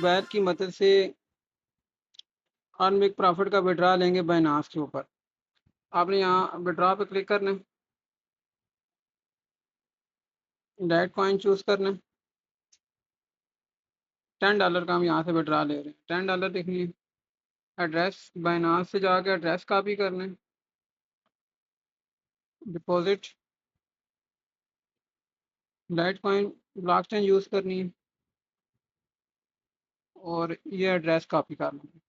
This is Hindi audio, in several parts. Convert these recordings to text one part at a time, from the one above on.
मोबाइल की मदद से अर्न मेक प्रॉफिट का विड्रा लेंगे बाइनांस के ऊपर। आपने यहाँ विड्रा पे क्लिक करना है, डायरेक्ट कॉइन चूज़ करना है। $10 का हम यहाँ से विड्रा ले रहे हैं। $10 लिखनी है। एड्रेस बाइनांस से जाके एड्रेस कॉपी करना है, deposit light coin blockchain use करनी है और ये एड्रेस कॉपी करना है।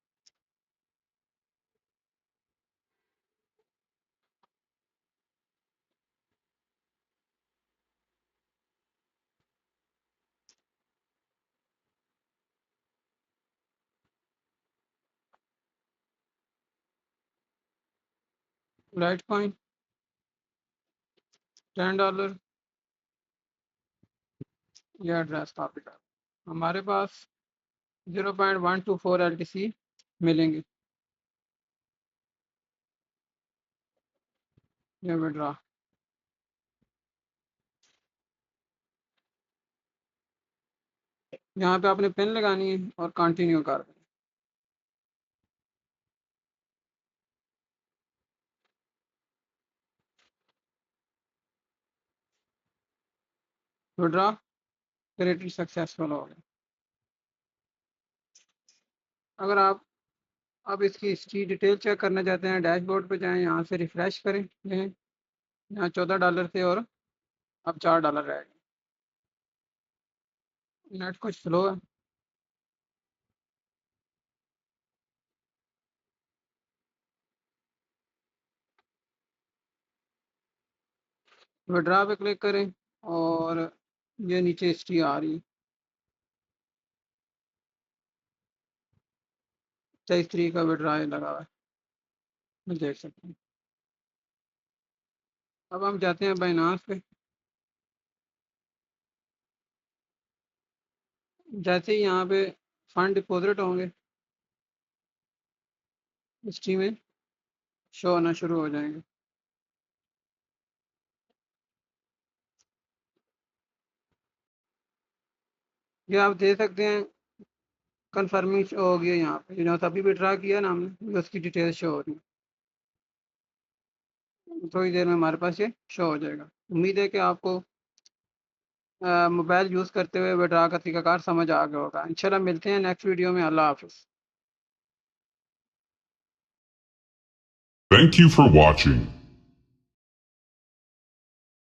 लाइट कॉइन $10, ये एड्रेस कॉपी कर। हमारे पास 0.124 LTC मिलेंगे। ये विड्रा यहाँ पे आपने पिन लगानी है और कंटिन्यू कर दें। विड्रा क्रेडिट सक्सेसफुल हो गया। अगर आप अब इसकी हिस्ट्री डिटेल चेक करना चाहते हैं, डैशबोर्ड पे जाएं, यहाँ से रिफ्रेश करें। यहाँ $14 थे और अब $4 रह गए। नेट कुछ स्लो है। विड्रा पे क्लिक करें और ये नीचे हिस्ट्री आ रही है। 23 का विड्रा लगा हुआ है, देख सकते हैं। अब हम जाते हैं बाइनांस पे। जैसे ही यहाँ पे फंड डिपॉजिट होंगे, हिस्ट्री में शो होना शुरू हो जाएंगे। ये आप दे सकते हैं, कंफर्मिंग शो हो गया यहाँ पे। जो तभी विड्रा किया ना हमने, उसकी डिटेल शो हो रही है। थोड़ी देर में हमारे पास ये शो हो जाएगा। उम्मीद है कि आपको मोबाइल यूज़ करते हुए विड्रा का तरीकाकार समझ आ गया होगा। इंशाल्लाह मिलते हैं नेक्स्ट वीडियो में। अल्लाह हाफिज़। Thank you for watching.